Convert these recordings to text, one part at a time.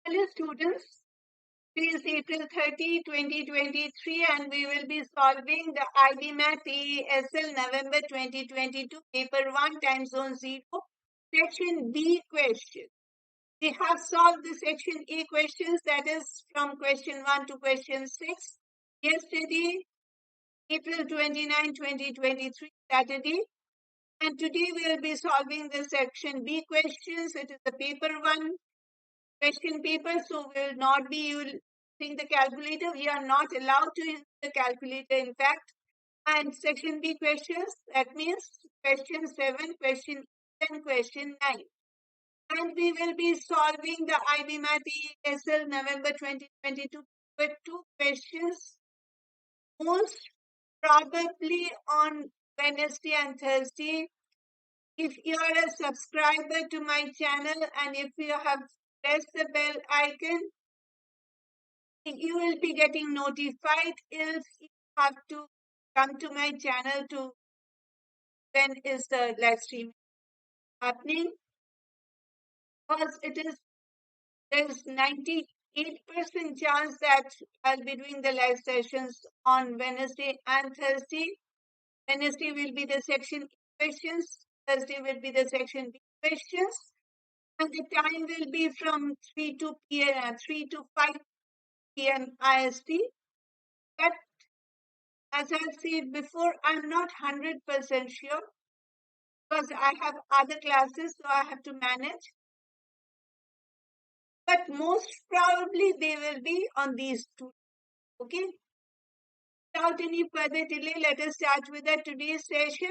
Hello students, today is April 30, 2023 and we will be solving the IB Math ASL November 2022 Paper 1 Time Zone 0 Section B question. We have solved the Section A questions, that is from question 1 to question 6 yesterday, April 29, 2023 Saturday, and today we will be solving the Section B questions. It is the Paper 1 question paper, so we will not be using the calculator. We are not allowed to use the calculator, in fact. And section B questions, that means question 7, question 8, and question 9. And we will be solving the IB Math ESL November 2022 with 2 questions, most probably on Wednesday and Thursday. If you are a subscriber to my channel and if you have pressed the bell icon, you will be getting notified if you have to come to my channel to when is the live stream happening, because there's 98% chance that I'll be doing the live sessions on Wednesday and Thursday. Wednesday will be the section A questions, Thursday will be the section B questions, and the time will be from 3 to 5 p.m. IST. But as I said before, I'm not 100% sure because I have other classes, so I have to manage. But most probably they will be on these 2. Okay. Without any further delay, let us start with the today's session.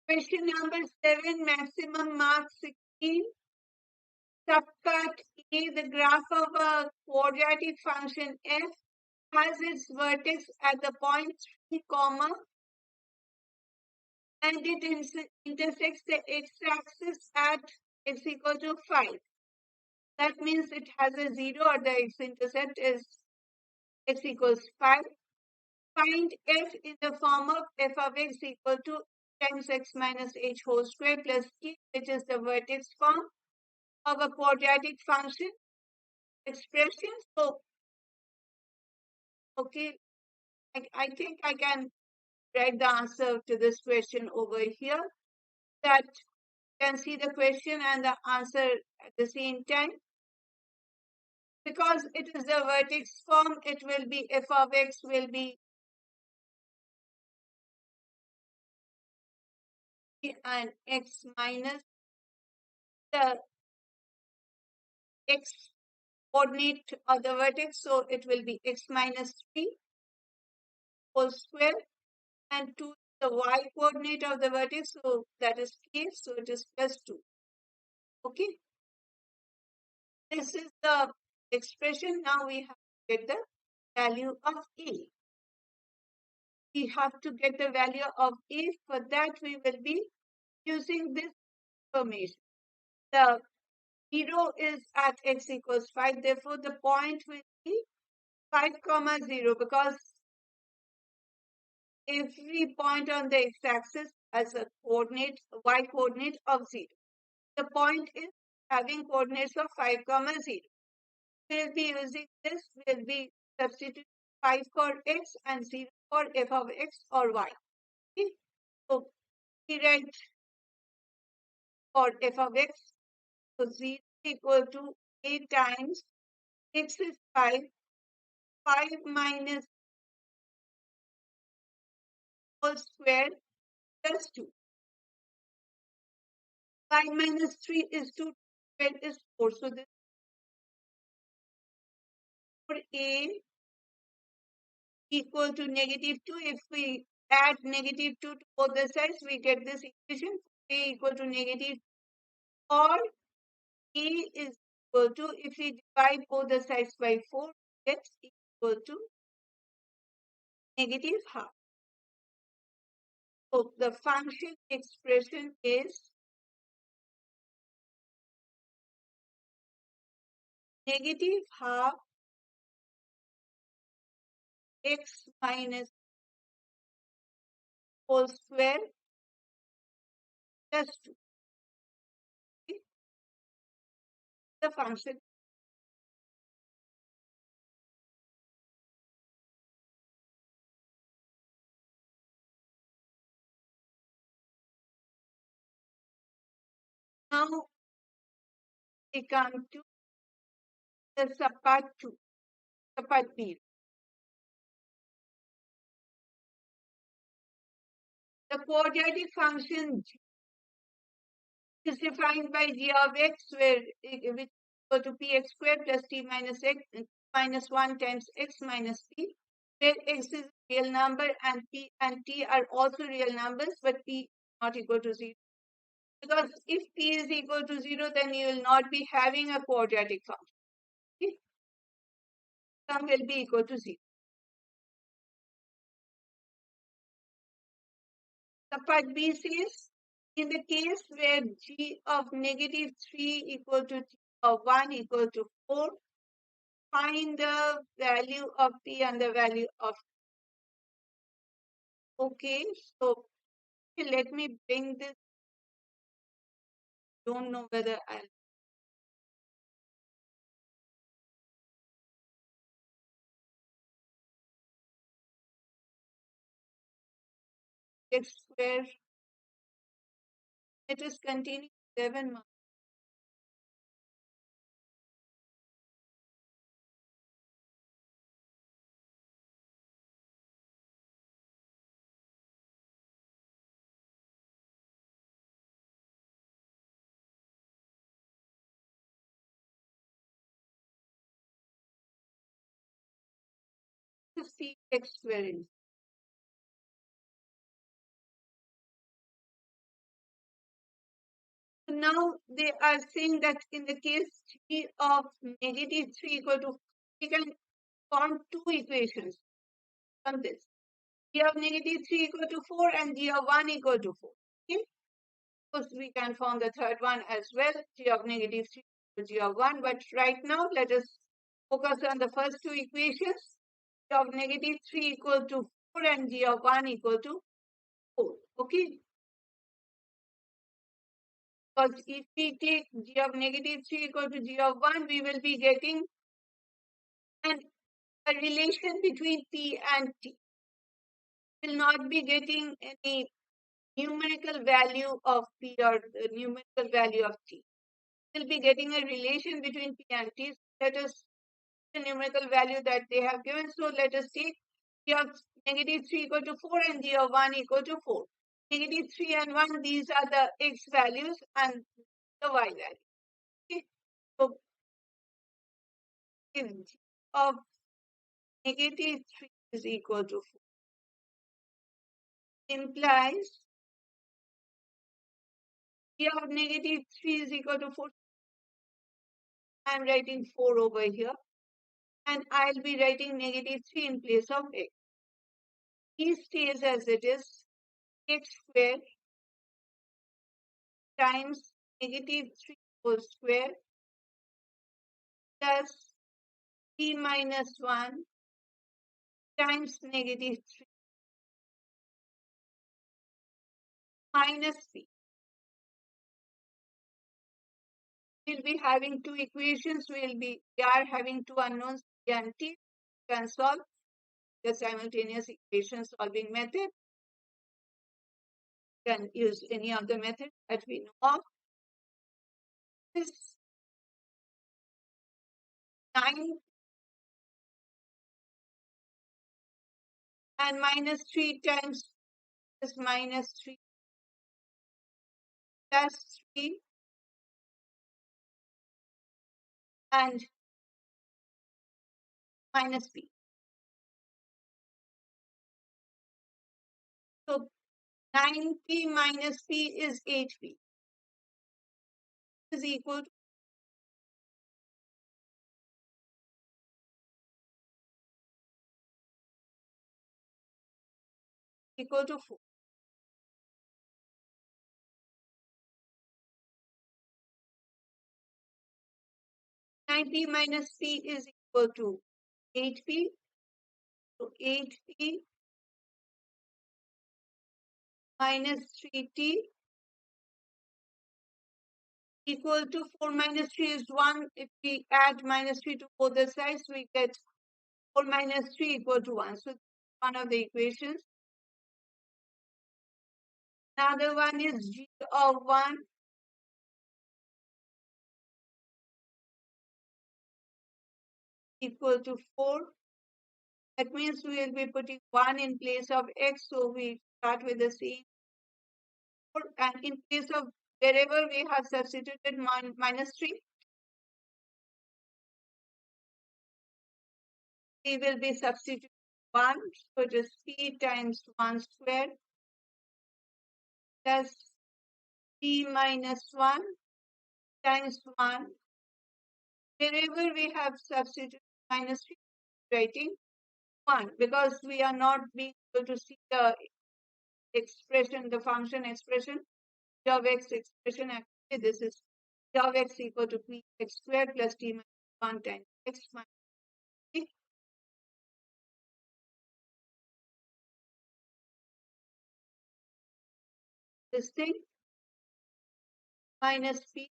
Question number 7, maximum mark 16. Subpart A, the graph of a quadratic function f has its vertex at the point 3, and it intersects the x-axis at x equal to 5. That means it has a 0, or the x-intercept is x equals 5. Find f in the form of f of x equal to times x minus h whole square plus k, which is the vertex form of a quadratic function expression. So, okay, I think I can write the answer to this question over here, that you can see the question and the answer at the same time. Because it is the vertex form, it will be f of x will be and x minus the x coordinate of the vertex, so it will be x minus 3 whole square, and 2 the y coordinate of the vertex, so that is k, so it is plus 2. Okay, this is the expression. Now we have to get the value of a. We have to get the value of a. For that we will be using this information. The 0 is at x equals 5, therefore the point will be 5, 0, because every point on the x-axis has a coordinate, y coordinate of 0. The point is having coordinates of 5, 0. We'll be using this, we'll be substituting 5 for x and 0 for f of x or y. Okay? So we write for f of x, so 0 equal to 8 times x is 5, 5 minus whole square plus 2. 5 minus 3 is 2, 12 is 4. So this for a equal to negative 2. If we add negative 2 to both the sides, we get this equation, a equal to negative, or a is equal to, if we divide both the sides by 4, it's equal to negative half. So the function expression is negative half x minus whole square plus 2. the function. Now we come to the subpart 2, subpart B. The quadratic function g is defined by g of x, where which is equal to px squared plus t minus x minus 1 times x minus p, where x is a real number and p and t are also real numbers, but p is not equal to 0. Because if p is equal to 0, then you will not be having a quadratic function. Okay? Sum will be equal to 0. The part B says, in the case where g of negative 3 equal to g of 1 equal to 4, find the value of p and the value of t. Okay, so let me bring this. Don't know whether I'll x square. Let us continue 7 marks. To see x square is. So now they are saying that in the case g of negative 3 equal to, we can form two equations from this. G of negative 3 equal to 4 and g of 1 equal to 4. Okay? Of course, we can form the third one as well, g of negative 3 equal to g of 1. But right now, let us focus on the first two equations. G of negative 3 equal to 4 and g of 1 equal to 4. Okay? Because if we take g of negative 3 equal to g of 1, we will be getting a relation between p and t. Will not be getting any numerical value of p or the numerical value of t. We'll be getting a relation between p and t. Let us the numerical value that they have given. So let us take g of negative 3 equal to 4 and g of 1 equal to 4. Negative 3 and 1, these are the x values and the y value. Okay? So if g of negative 3 is equal to 4, implies g of negative 3 is equal to 4. I'm writing 4 over here, and I'll be writing negative 3 in place of x. E stays as it is, x square times negative 3 whole square plus p minus 1 times negative 3 minus p. We'll be having two equations. We are having two unknowns, p and t. We can solve the simultaneous equation solving method. You can use any of the methods that we know of. This 9 and minus 3 times this minus 3 plus 3 and minus p. So 9p minus p is 8p. Is equal to 4. 9p minus p is equal to 8p. So 8p minus 3t equal to 4 minus 3 is 1. If we add minus 3 to both the sides, we get 4 minus 3 equal to 1. So one of the equations. Another one is g of 1 equal to 4. That means we will be putting 1 in place of x. So we start with the same 4. And in place of wherever we have substituted minus 3, we will be substituting 1. So it is p times 1 squared plus p minus 1 times 1. Wherever we have substituted minus 3, writing 1 because we are not being able to see the expression, the function expression, g of x expression. Actually, this is g of x equal to p x squared plus t minus 1 times x minus p. This thing minus p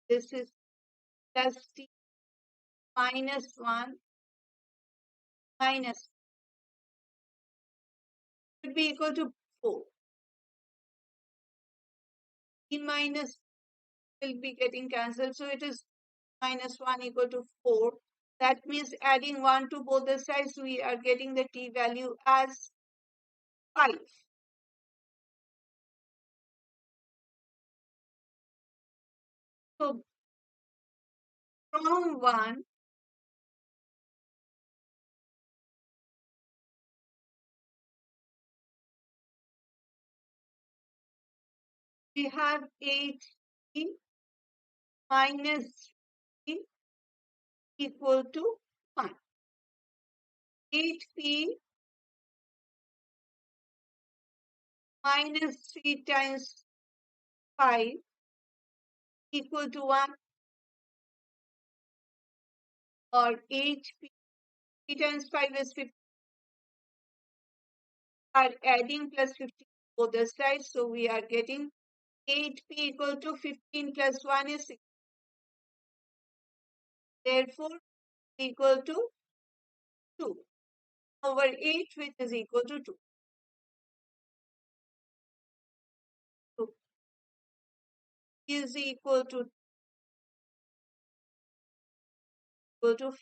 this is plus t minus 1 minus should be equal to 4. T minus will be getting cancelled. So it is minus 1 equal to 4. That means adding 1 to both the sides, we are getting the t value as 5. So from 1, we have 8t minus 3 equal to 1. 8p minus 3 times 5 equal to 1, or 8p 3 times 5 is 50. Are adding plus 15 both the sides, so we are getting 8p equal to 15 plus 1 is 6. Therefore, equal to 2 over 8, which is equal to 2. So, is equal to 5.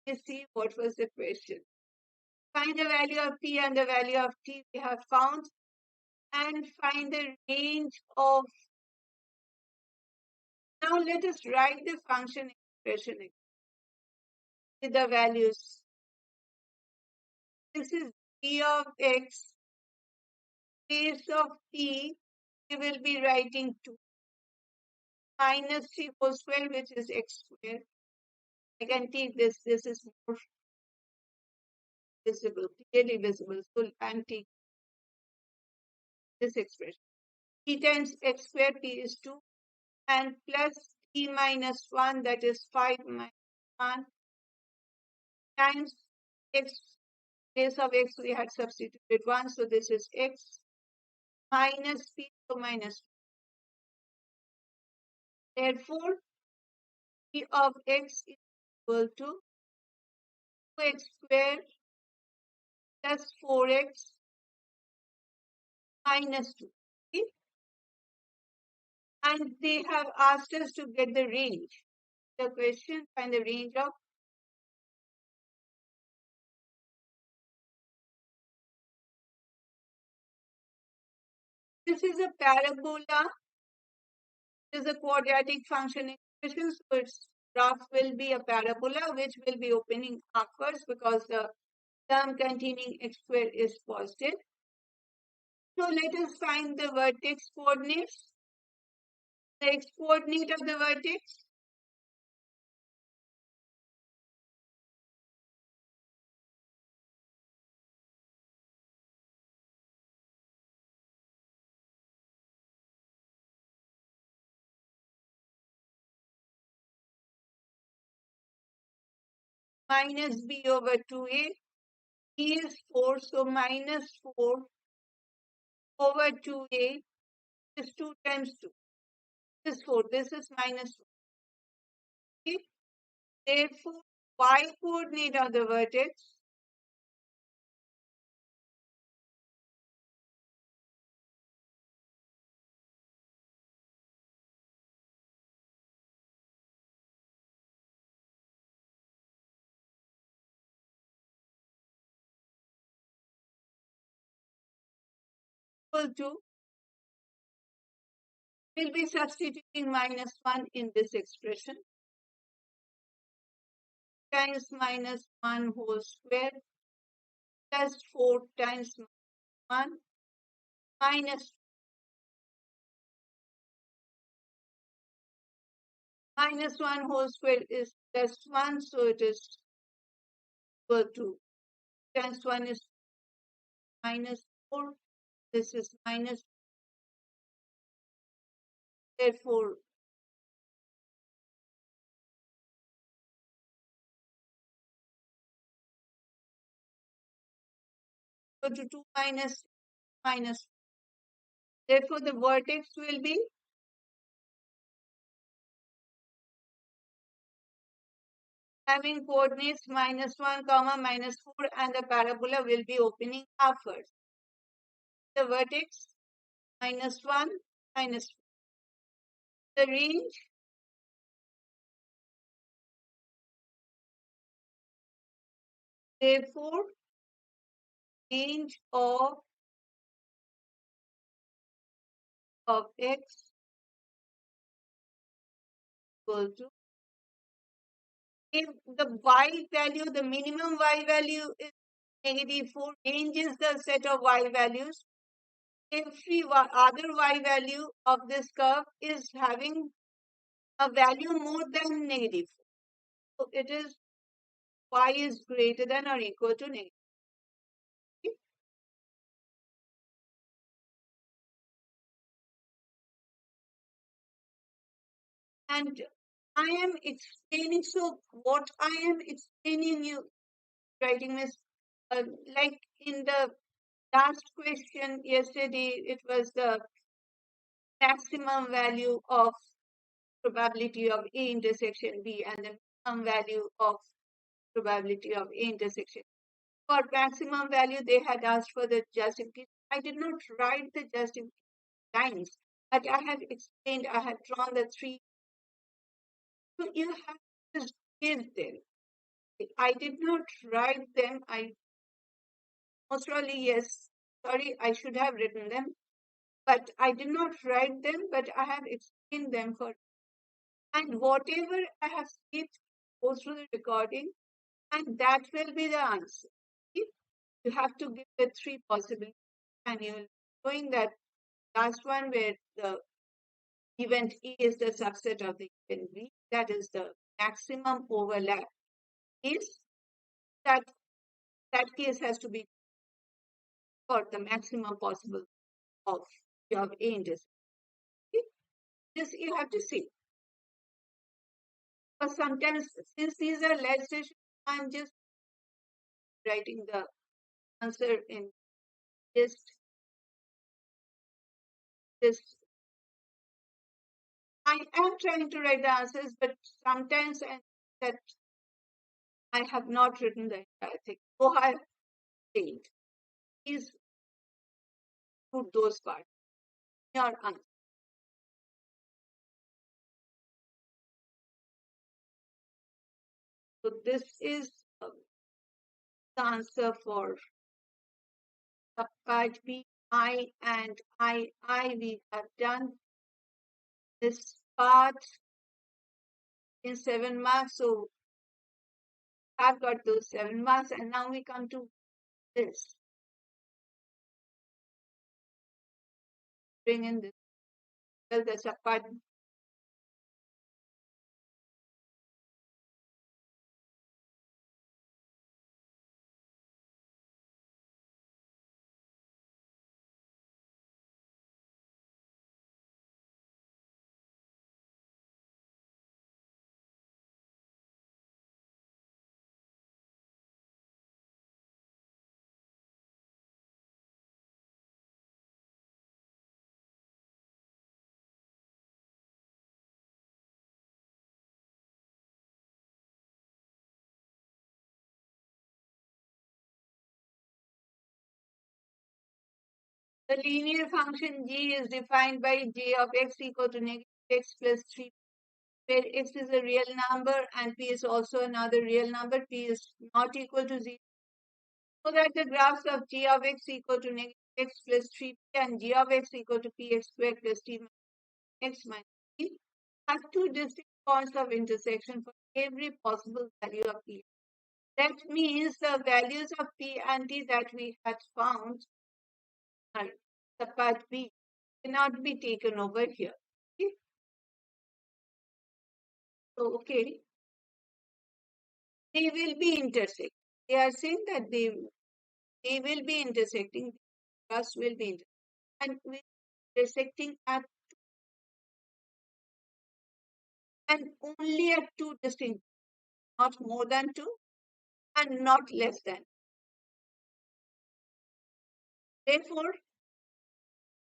Let's see what was the question. Find the value of p and the value of t we have found, and find the range of. Now let us write the function expression with the values. This is p of x, place of t, we will be writing 2 minus 3 whole square, which is x squared. I can take this is more visible, clearly visible. So I'm taking this expression. P times x squared, p is 2, and plus t minus 1, that is 5 minus 1, times x, place of x we had substituted 1, so this is x minus p, so minus 2. Therefore, p of x is equal to 2x squared plus 4x minus 2. Okay? And they have asked us to get the range. The question, find the range of. This is a parabola. This is a quadratic function expression. So its graph will be a parabola which will be opening upwards because the term containing x squared is positive. So let us find the vertex coordinates. The x coordinate of the vertex. minus b over 2a. B is 4, so minus 4 over 2a is 2 times 2. This is 4. This is minus 4. Okay? Therefore, y coordinate of the vertex equal to, we'll be substituting minus 1 in this expression, times minus 1 whole square plus 4 times 1 minus minus 1 whole square is plus 1, so it is equal to times 1 is minus 4. This is minus, therefore, go to 2 minus minus. Therefore, the vertex will be having coordinates minus 1 comma minus 4, and the parabola will be opening upwards. The vertex minus 1 minus 4. The range therefore range of x equal to, if the y value, the minimum y value is negative 4, range is the set of y values. Every other y value of this curve is having a value more than negative 4. So it is y is greater than or equal to negative. And I am explaining, so what I am explaining you, writing is like in the last question yesterday, it was the maximum value of probability of A intersection B and the minimum value of probability of A intersection. For maximum value, they had asked for the justification. I did not write the justification lines, but I have explained, I have drawn the 3. So you have to just give them. I did not write them. I most probably, yes, sorry, I should have written them, but I did not write them, but I have explained them for, and whatever I have said goes through the recording, and that will be the answer. You have to give the 3 possibilities, and you're showing that last one where the event E is the subset of the event B, that is the maximum overlap, is that case has to be for the maximum possible of A intersection. This you have to see. But sometimes, since these are less sessions, I'm just writing the answer in just this. I am trying to write the answers, but sometimes that I have not written the entire thing. So I have failed. Please put those parts in your answer. So this is the answer for subpart B, I and I. We have done this part in 7 marks. So I've got those 7 marks, and now we come to this. Bring in this. Well, the subpart The linear function g is defined by j of x equal to negative x plus 3, where x is a real number and p is also another real number. P is not equal to 0. So that the graphs of g of x equal to negative x plus 3p and g of x equal to px squared plus t x minus p have two distinct points of intersection for every possible value of p. That means the values of p and t that we had found are the part b cannot be taken over here. Okay? So, okay, they will be intersecting. They are saying that they will be intersecting. Graphs will be intersecting, and we intersecting at and only at two distinct, not more than two and not less than. Therefore,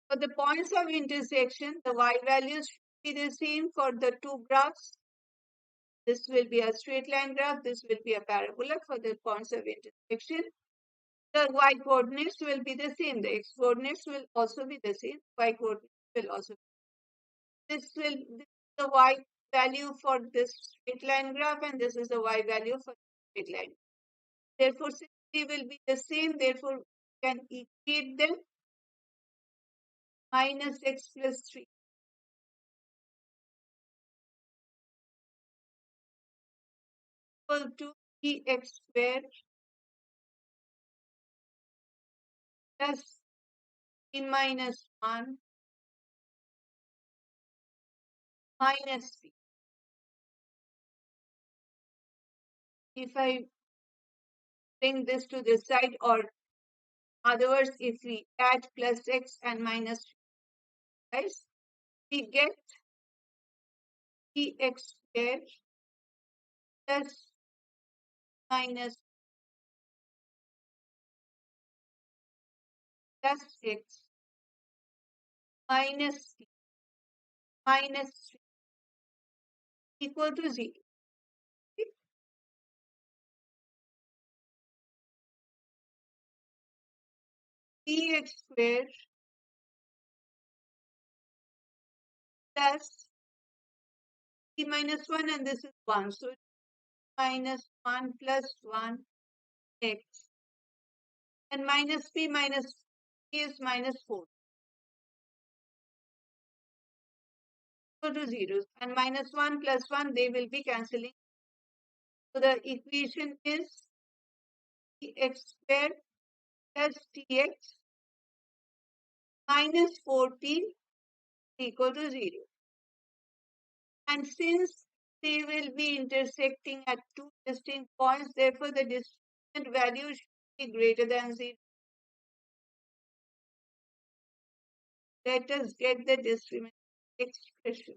for the points of intersection, the y values should be the same for the two graphs. This will be a straight line graph. This will be a parabola for the points of intersection. The y coordinates will be the same. The x coordinates will also be the same. Y coordinates will also be. This is the y value for this straight line graph, and this is the y value for the straight line. Therefore, since they will be the same, therefore, we can equate them. Minus x plus 3 equal to px squared plus p minus 1 minus p. If I bring this to this side, or other words, if we add plus x and minus 3, guys, we get px squared plus minus plus x minus p minus 3 equal to 0. Px squared plus p minus 1, and this is 1. So minus 1 plus 1 x, and minus p is minus 4 equal to 0, and minus 1 plus 1, they will be cancelling. So the equation is tx squared plus tx minus 4p equal to 0. And since they will be intersecting at two distinct points, therefore the discriminant value should be greater than 0. Let us get the discriminant expression.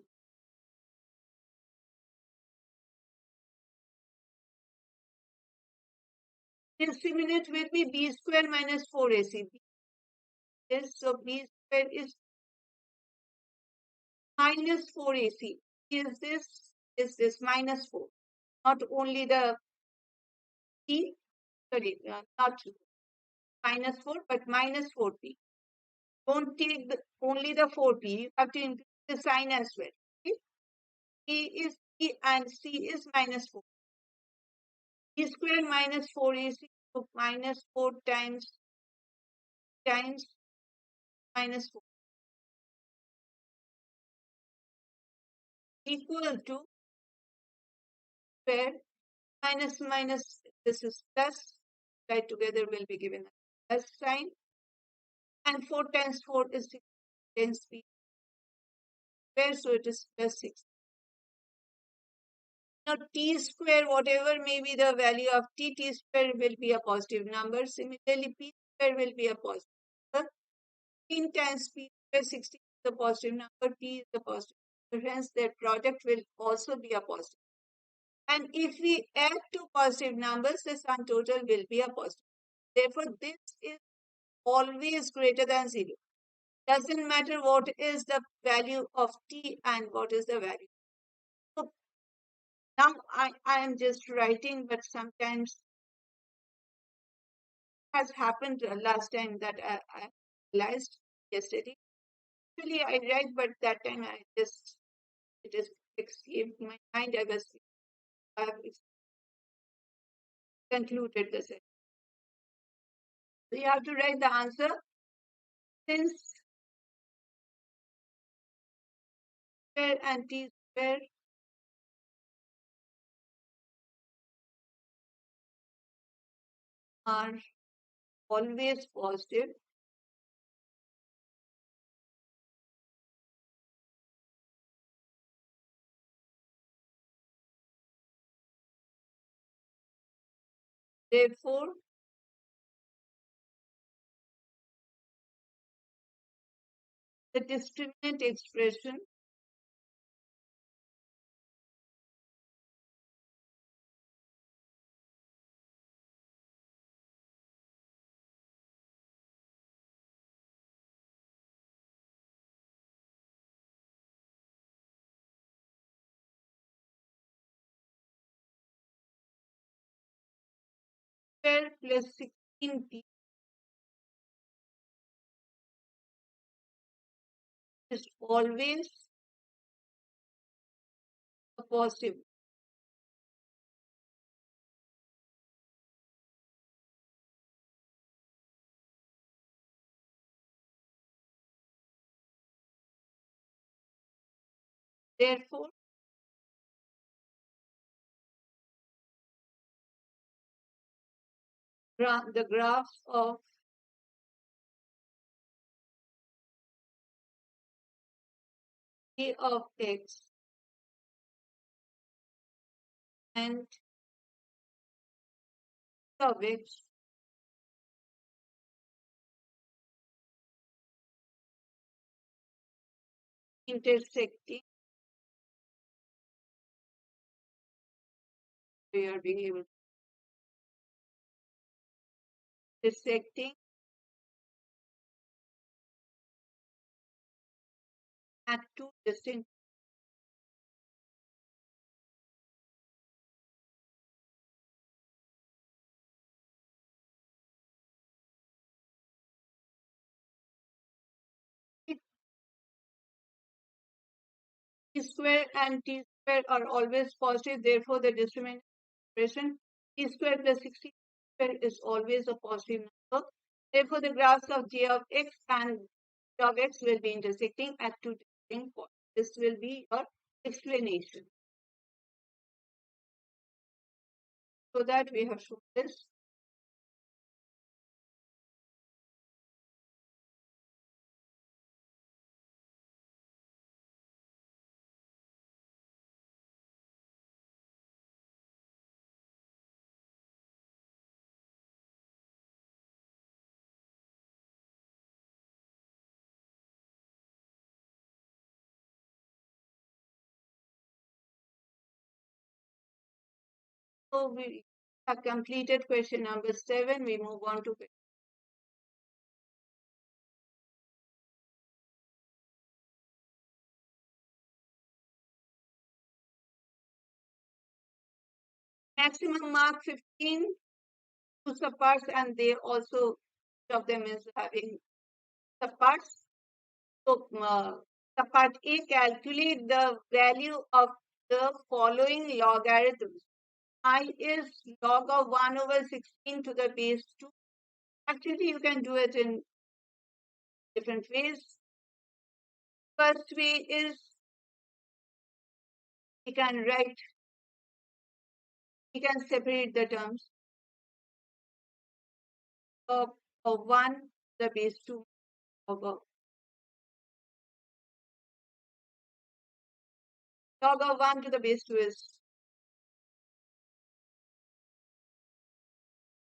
Discriminant will be b square minus 4ac. Yes, so b square is minus 4ac. Is this minus 4? Not only the p, sorry, not minus 4, but minus 4p. Don't take only the 4p. You have to include the sign as well. Okay? P is p and c is minus 4. P square minus 4ac, so minus 4 times minus 4 equal to square minus, this is plus, right together will be given a plus sign, and 4 times 4 is 6 times p square, so it is plus 6. Now t square, whatever may be the value of t square will be a positive number. Similarly, p square will be a positive number. 15 times p square, 60 is a positive number, p is a positive number. Hence, their product will also be a positive. And if we add two positive numbers, the sum total will be a positive. Therefore, this is always greater than 0. Doesn't matter what is the value of t and what is the value. So now I am just writing, but sometimes has happened last time that I realized yesterday. Actually, I read, but that time it just escaped my mind. I have concluded the session. So you have to write the answer. Since square and t square are always positive, therefore the discriminant expression square plus 16t is always a positive. Therefore, the graph of a of x and of x intersecting, we are being able to intersecting at two distinct t square and t square are always positive. Therefore, the discriminant expression t square plus 16 square is always a positive number. Therefore, the graphs of g of x and g of x will be intersecting at two distinct points. This will be your explanation. So that we have shown this. So we have completed question number 7. We move on to maximum mark 15 to subparts, and they also of them is having subparts. So subpart A, calculate the value of the following logarithms. I is log of 1 over 16 to the base 2. Actually, you can do it in different ways. First way is you can write, you can separate the terms of 1 to the base 2 over log of 1 to the base 2 is,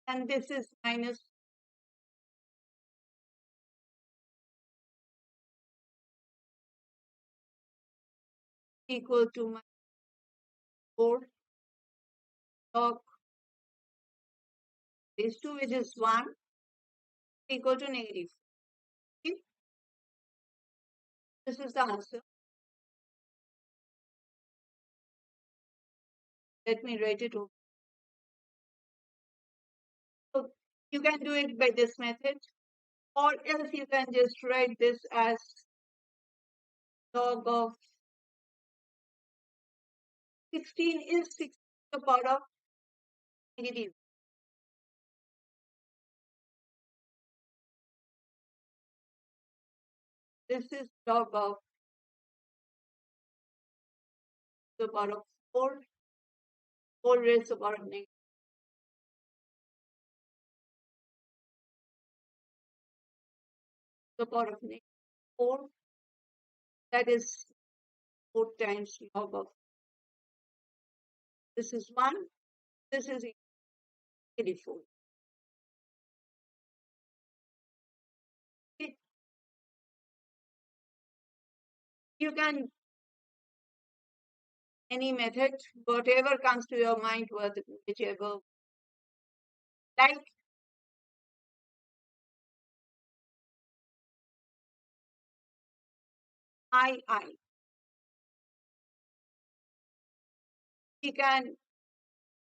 and this is minus equal to minus 4 log base 2, which is 1, equal to negative. Okay? This is the answer. Let me write it over. So you can do it by this method, or else you can just write this as log of 16 is 6 to the power of negative. This is log of the power of 4 raised to the power of negative. The power of negative 4, that is 4 times log of. This is 1, this is negative 4. You can any method, whatever comes to your mind, whichever. Like I. We can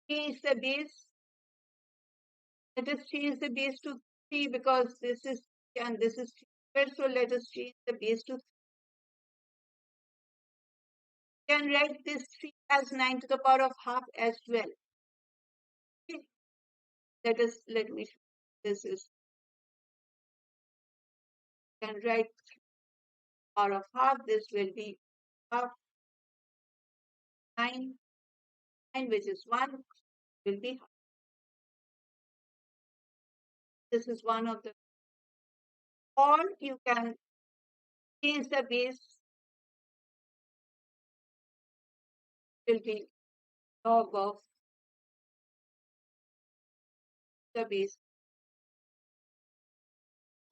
change the base. Let us change the base to 3 because this is and this is 3. So let us change the base to 3. We can write this 3 as 9 to the power of half as well. Okay. Let me show. This is, can write power of half. This will be half 9, which is 1 will be half. This is one of the, or you can change the base, will be log of the base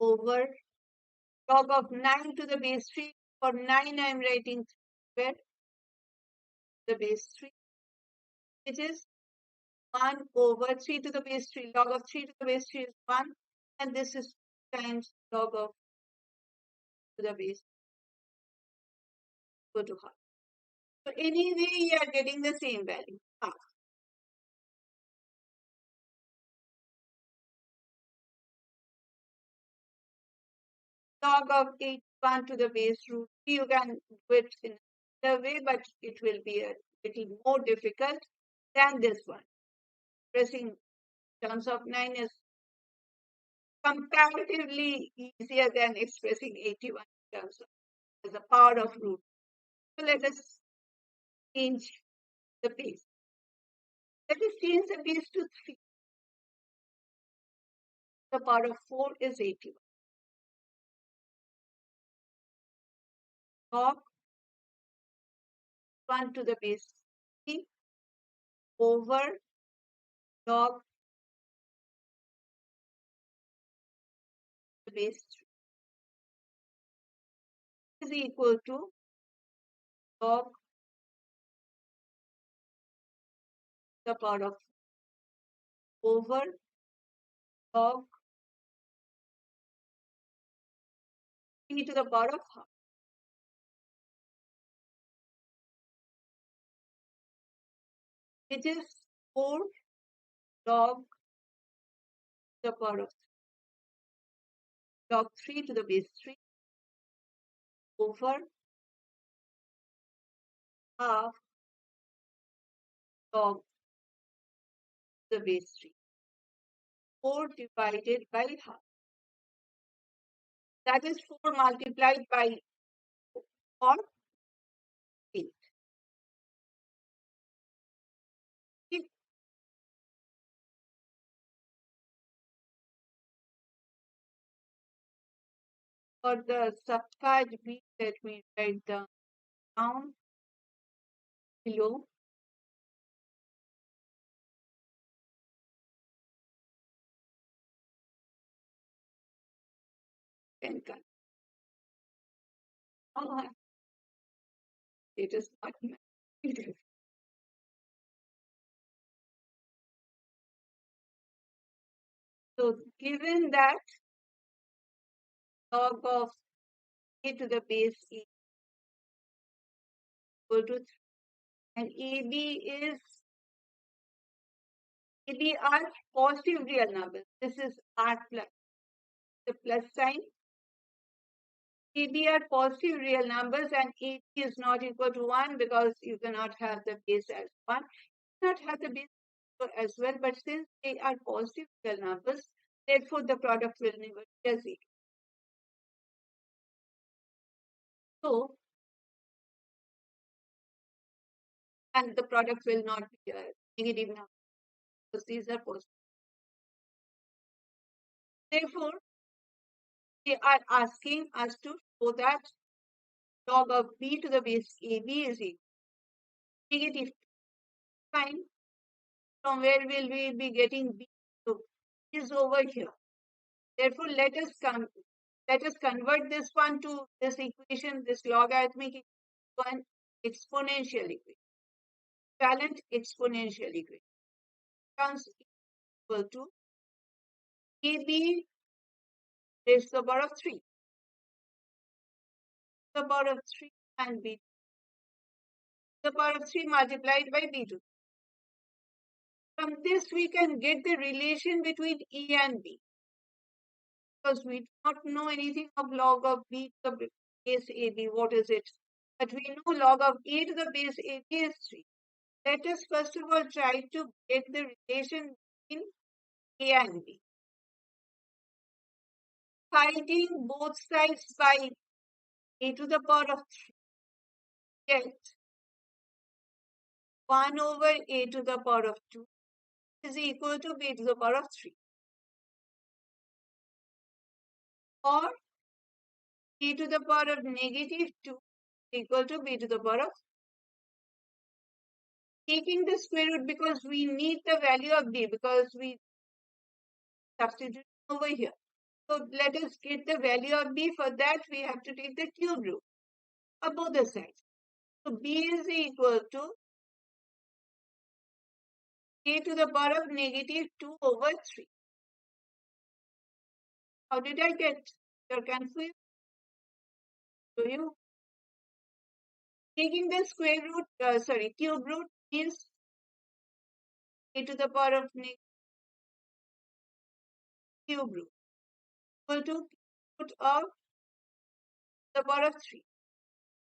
over log of 9 to the base 3. For 9 I am writing 3 square the base 3, which is 1 over 3 to the base 3. Log of 3 to the base 3 is 1, and this is times log of to the base go to half. So anyway, you are getting the same value, half. Log of 81 to the base root 3, you can do it in another way, but it will be a little more difficult than this one. Expressing terms of 9 is comparatively easier than expressing 81 in terms of as a power of root. So let us change the base. Let us change the base to 3. The power of 4 is 81. Log 1 to the base 3 over log the base 3 is equal to log the power of over log 3 to the power of half. Which is 4 log the power of log 3 to the base 3 over half log the base 3. 4 divided by half. That is 4 multiplied by 4, 8. For the subpart B, let me write down below. And it is not negative. So given that log of a to the base e equal to 3, and AB are positive real numbers. This is R plus. the plus sign. AB are positive real numbers and AB is not equal to 1 because you cannot have the base as 1. You cannot have the base as well, but since they are positive real numbers, therefore the product will never be a 0. So, and the product will not be a negative number because these are positive. Therefore, they are asking us to show that log of b to the base AB is equal to negative 2. Fine. From where will we be getting b? So, is over here. Therefore, let us convert this one to this equation, this logarithmic equation, exponential equation, equivalent exponential equation. Becomes equal to AB raised to the power of 3. The power of 3 and b to the power of 3 multiplied by b2. From this, we can get the relation between E and B. Because we do not know anything of log of b to the base AB. What is it? But we know log of a to the base AB is 3. Let us first of all try to get the relation between A and B. Dividing both sides by a to the power of 3, get 1 over a to the power of 2 is equal to b to the power of 3. Or a to the power of negative 2 is equal to b to the power of 3. Taking the square root because we need the value of b because we substitute over here. So let us get the value of b. For that, we have to take the cube root of both the sides. So b is equal to a to the power of negative 2 over 3. How did I get? You're confused? Do you? Taking the square root, cube root means a to the power of negative cube root equal to root of the power of 3.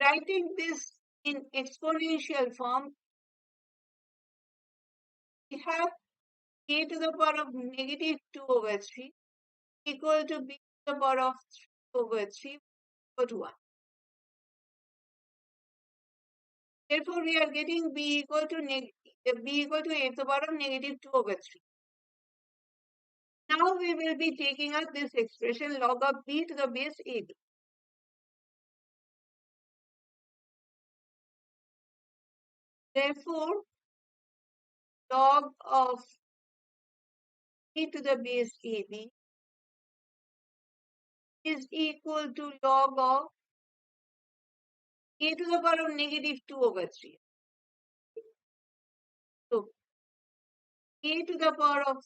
Writing this in exponential form, we have a to the power of negative 2 over 3 equal to b to the power of 3 over 3 equal to 1. Therefore, we are getting b equal to a to the power of negative 2 over 3. Now we will be taking up this expression log of b to the base AB. Therefore, log of b to the base AB is equal to log of a to the power of negative 2 over 3. So, a to the power of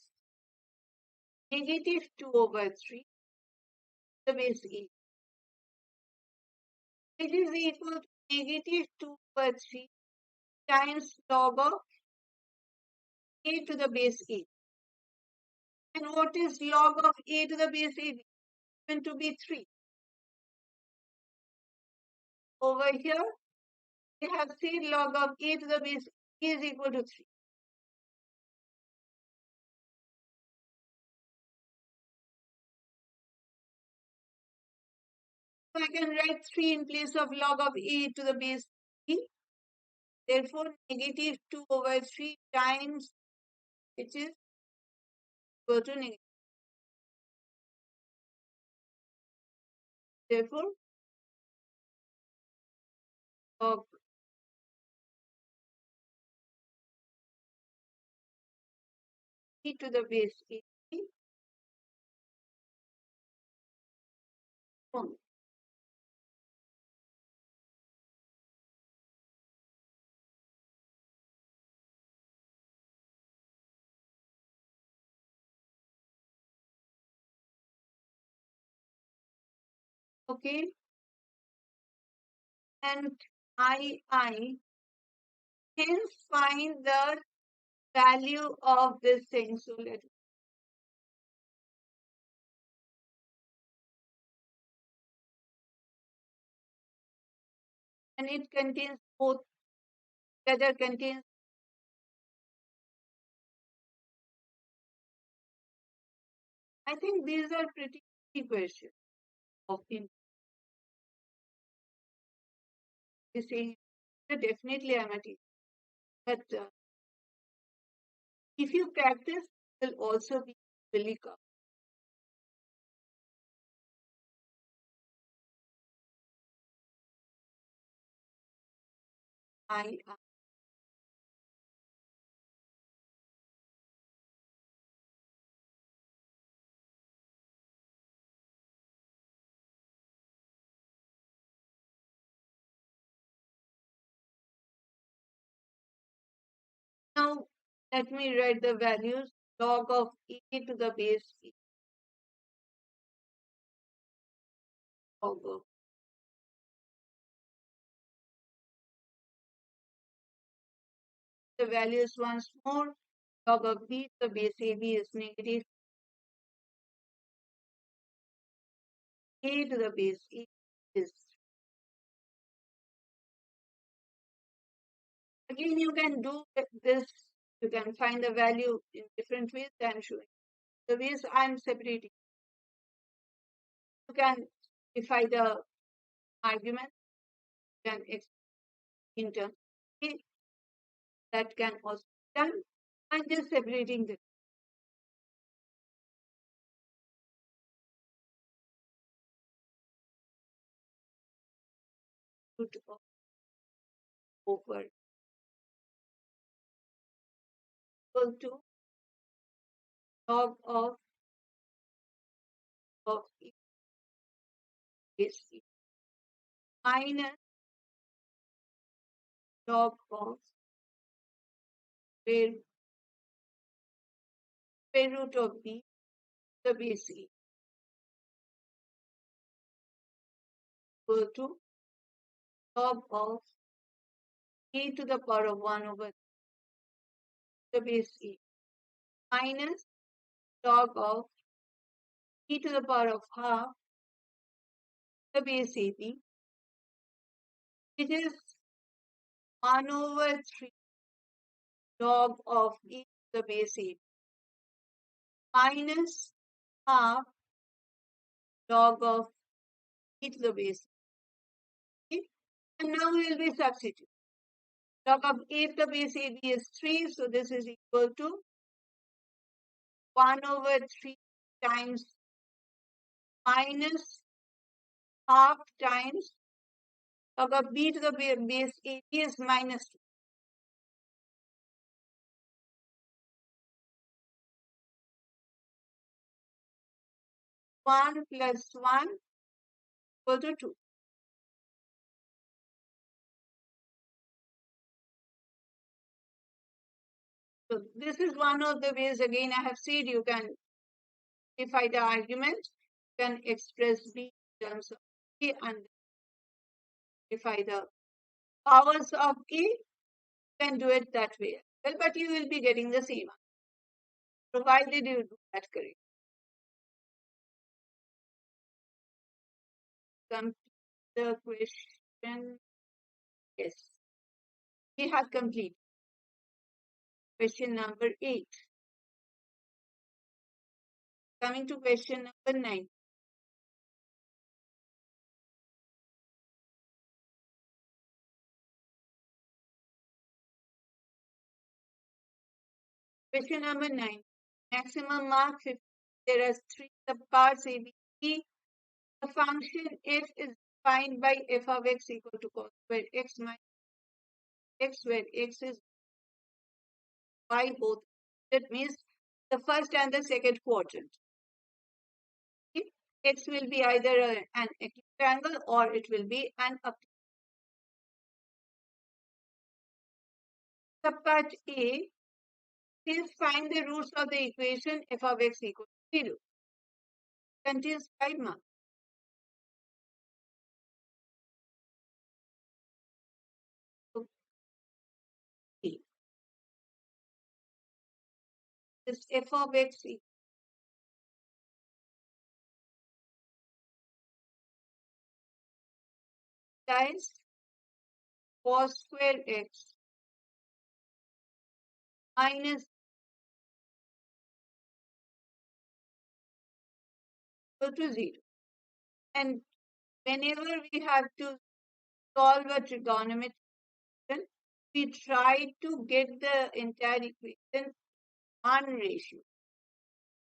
negative 2 over 3, the base A. It is equal to negative 2 over 3 times log of a to the base A. And what is log of a to the base A? Going to be 3. Over here, we have said log of a to the base A is equal to 3. So I can write 3 in place of log of a to the base B. Therefore, negative 2 over 3 times, which is equal to negative. Therefore, log e to the base A. Okay. And I hence find the value of this thing. So let and it contains both. Whether contains I think these are pretty easy questions of in you say definitely I'm a teacher. But if you practice, it will also be really come. I Now let me write the values. Log of e to the base e. Log of the values once more. Log of b to the base ab is negative. A to the base e is. Again, you can do this. You can find the value in different ways. I'm showing the ways I'm separating. You can define the argument. You can in terms that can also be done. I'm just separating the root of over equal to log of e is minus log of square root of b the base e equal to log of e to the power of 1 over the base e minus log of e to the power of half the base ab, which is 1 over 3 log of e to the base ab minus half log of e to the base. Okay? And now we will be substituting. Log of a to the base ab is 3, so this is equal to 1 over 3 times minus half times log of b to the base ab is minus 2. 1 plus 1 equal to 2. So this is one of the ways, again, I have said you can define the argument, you can express b in terms of a and define the powers of a, you can do it that way. Well, but you will be getting the same answer, provided you do that correctly. Complete the question. Yes, we have completed. Question number 8. Coming to question number 9. Question number 9. Maximum mark 50. There are 3 subparts A, B, C. The function f is defined by f of x equal to cos square x minus x, where x is y both. That means the first and the second quadrant. Okay? X will be either an acute angle or it will be an obtuse. Subpart A says find the roots of the equation f of x equal to 0. Contains 5 marks. Okay. This f of x equal guys, cos square x minus equal to 0. And whenever we have to solve a trigonometry equation, we try to get the entire equation one ratio.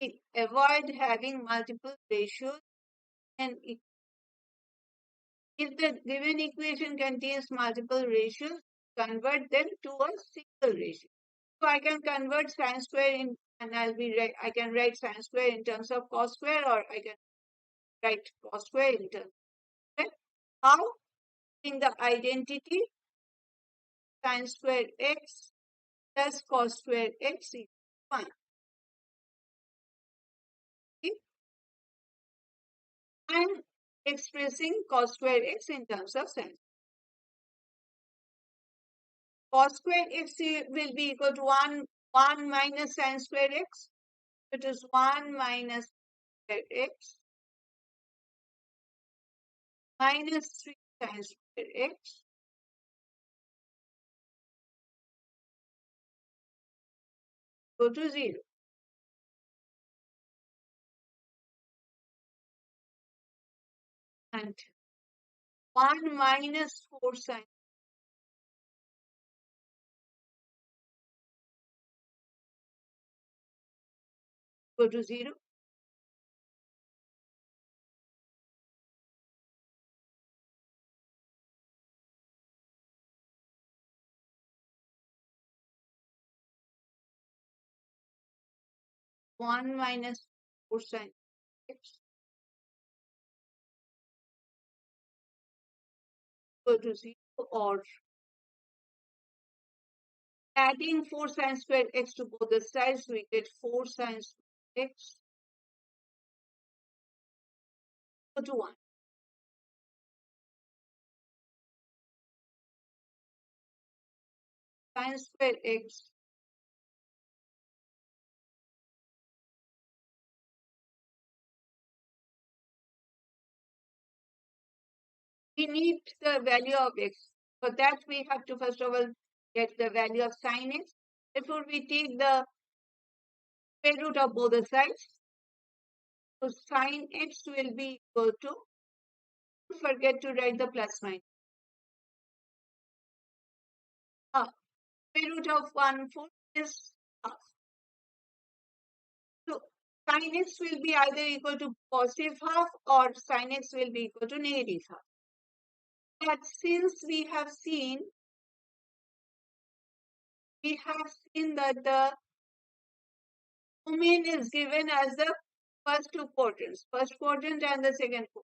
We avoid having multiple ratios, and if the given equation contains multiple ratios, convert them to a single ratio. So I can convert sine square in, and I can write sine square in terms of cos square, or I can write cos square in terms of square. How? In the identity sine square x plus cos square x is 1. Okay? I'm expressing cos square x in terms of sine. Cos square x will be equal to 1 minus sine square x. It is 1 minus square x minus 3 sine square x go to 0. And 1 minus 4 sine go to 0. One minus 4 sine x go to 0, or adding 4 sine square x to both the sides, we get 4 sine square x go to 1. Sine square x we need the value of x. For that, we have to first of all get the value of sine x. Therefore, we take the square root of both the sides. So sine x will be equal to, don't forget to write the plus minus. Square root of 1/4 is half. So sine x will be either equal to positive half, or sine x will be equal to negative half. But since we have seen that the domain is given as the first two quadrants, first quadrant and the second quadrant.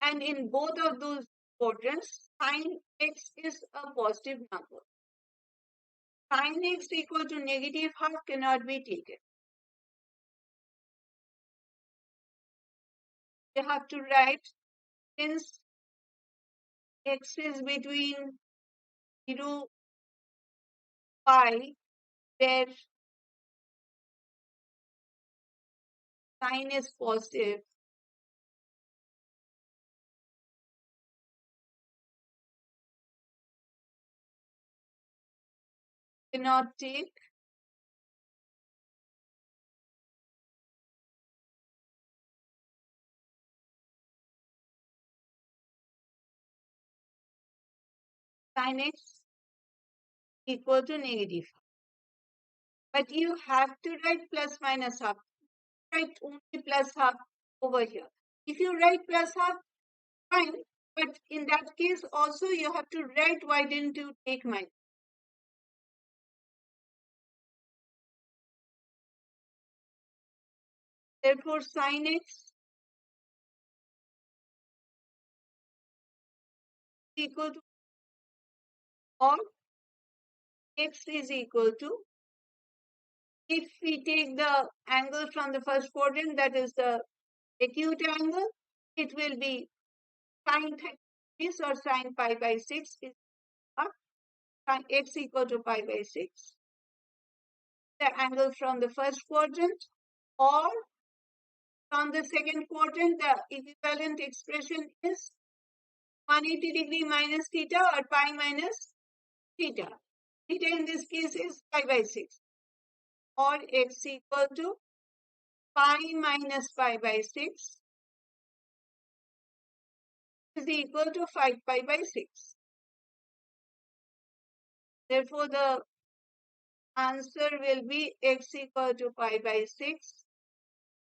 And in both of those quadrants, sine x is a positive number. Sine x equal to negative half cannot be taken. You have to write, since x is between 0 pi, where sine is positive, cannot take sine x equal to negative half. But you have to write plus minus half. Write only plus half over here. If you write plus half, fine. But in that case also you have to write why didn't you take minus. Therefore, sine x equal to, or x is equal to, if we take the angle from the first quadrant, that is the acute angle, it will be sine 36 or sine pi by 6 is sine x equal to pi by 6. The angle from the first quadrant, or from the second quadrant, the equivalent expression is 180 degree minus theta or pi minus theta. Theta in this case is pi by 6 or x equal to pi minus pi by 6 is equal to 5 pi by 6. Therefore, the answer will be x equal to pi by 6,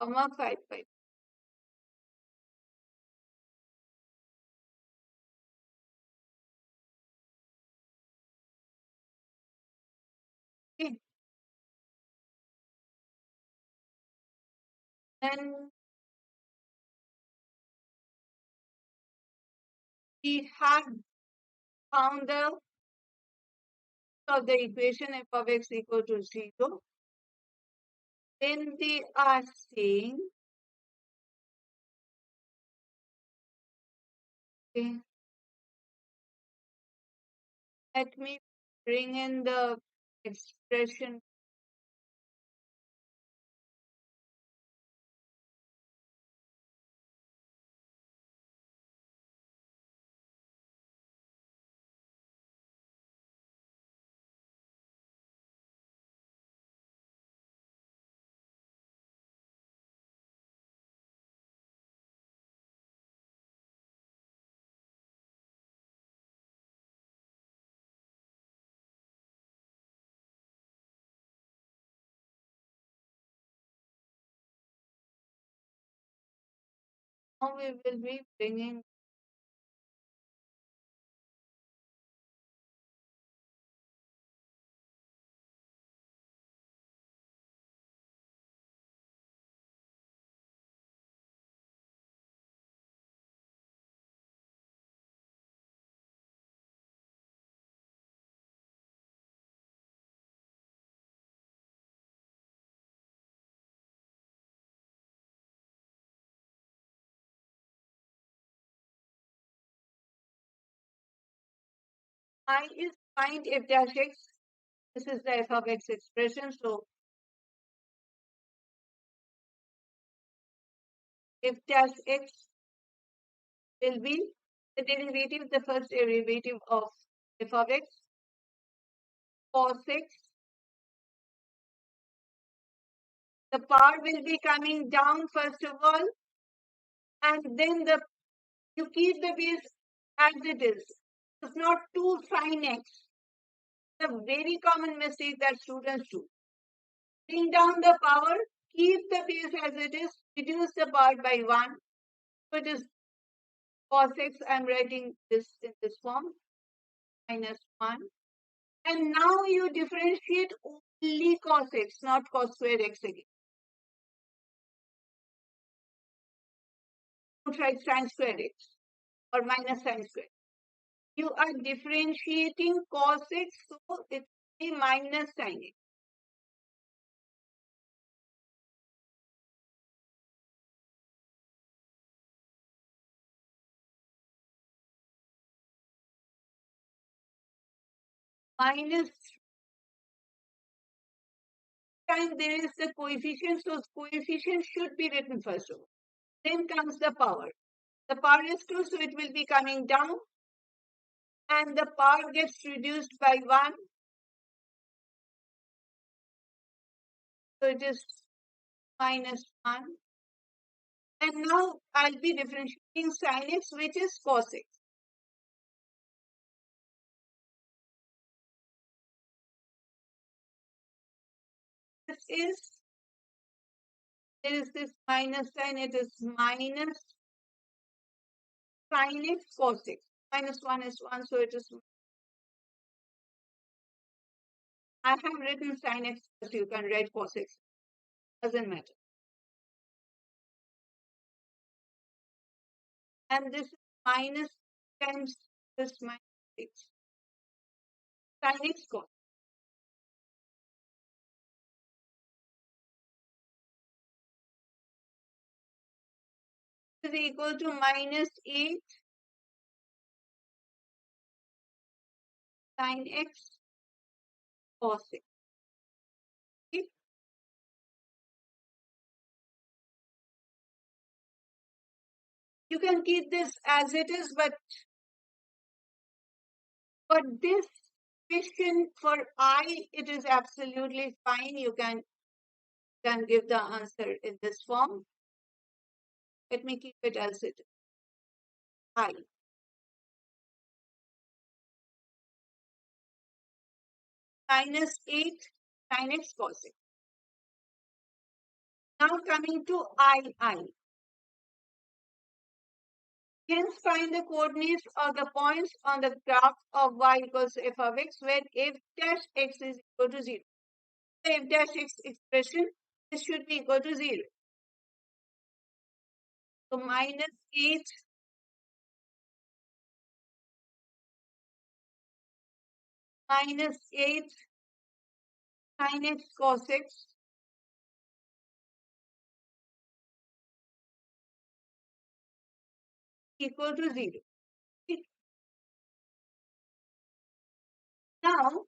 5 pi. Okay. Then we have found the of the equation f of x equal to 0. Then they are saying, okay, let me bring in the expression. Now we will be bringing I is find f dash x. This is the f of x expression. So f dash x will be the derivative, the first derivative of f of x, cos x. The power will be coming down first of all, and then you keep the base as it is. It's not 2 sin x. It's a very common mistake that students do. Bring down the power, keep the base as it is, reduce the power by 1. So it is cos x. I'm writing this in this form, minus 1. And now you differentiate only cos x, not cos square x again. Don't write sin square x or minus sin square. You are differentiating cos x, so it's a minus sin x. Minus time there is the coefficient, so coefficient should be written first of all. Then comes the power. The power is 2, so it will be coming down, and the power gets reduced by 1. So it is minus 1. And now I'll be differentiating sin x, which is cos x. There is this minus sign, it is minus sin x cos x. Minus 1 is 1, so it is. I have written sin x, so you can write cos x. Doesn't matter. And this is minus times this minus 6. Sin x cos. Is equal to minus 8 sin x cos x. Okay. You can keep this as it is, but For this question, for I, it is absolutely fine. You can give the answer in this form. Let me keep it as it is. I. Minus 8 sin x cos x. Now coming to I. Hence find the coordinates of the points on the graph of y equals to f of x where f dash x is equal to 0. The f dash x expression, this should be equal to 0. So minus 8 minus 8 sin x cos x equal to 0. Now,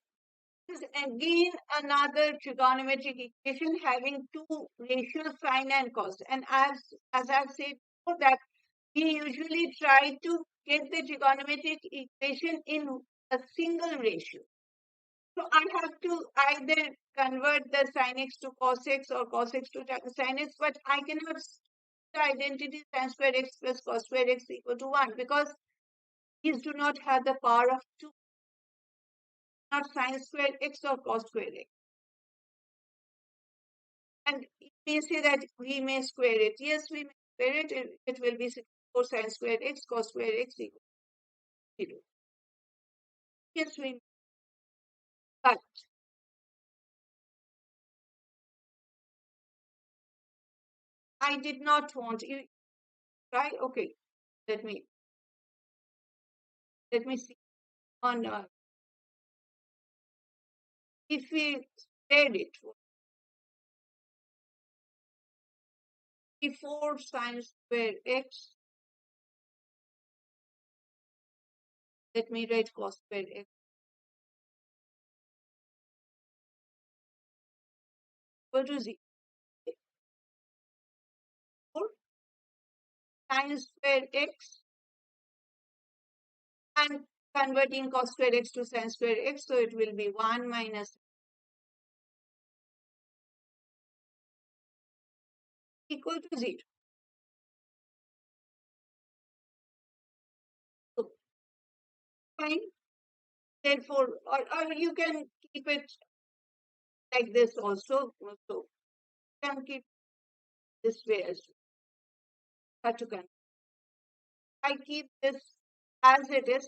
this is again another trigonometric equation having two ratios, sine and cos. And as I've said before, that we usually try to get the trigonometric equation in a single ratio. So I have to either convert the sin x to cos x or cos x to sin x, but I cannot the identity sin square x plus cos square x equal to 1 because these do not have the power of 2, not sin square x or cos square x. And we say that we may square it. Yes, we may square it. It will be 64 sin square x cos square x equal to 0. Yes, we may. But I did not want you try. Okay, let me see on if we spread it 64 sin square x. Let me write cos square x equal to 0. Sin square x and converting cos square x to sin square x, so it will be 1 minus equal to 0. So, fine. Therefore, or you can keep it like this also. So, you can keep this way as well. I keep this as it is.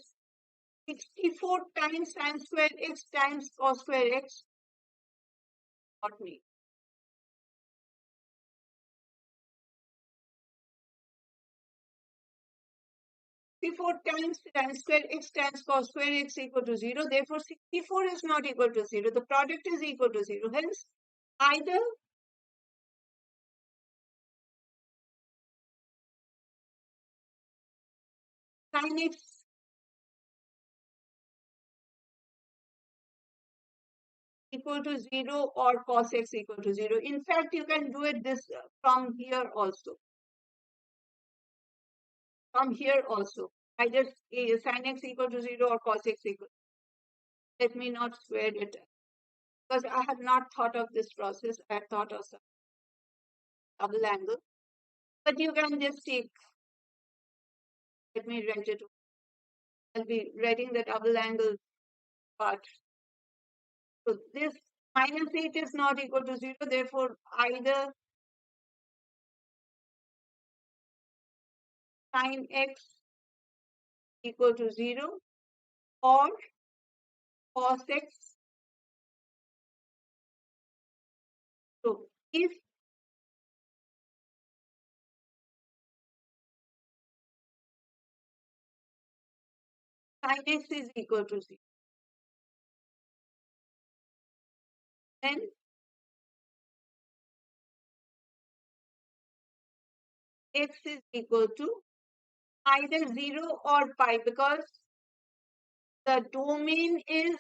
64 times sin square x times cos square x, not me. 64 times sin square x times cos square x equal to 0. Therefore, 64 is not equal to 0. The product is equal to 0. Hence, either sin x equal to 0 or cos x equal to 0. In fact, you can do it this from here also. From here also. Either sin x equal to 0 or cos x equal. Let me not square it because I have not thought of this process. I have thought of some double angle. But you can just take, let me write it. I'll be writing the double angle part. So this minus 8 is not equal to 0. Therefore, either sin x equal to 0 or cos x. So if sin x is equal to 0, then x is equal to either 0 or pi because the domain is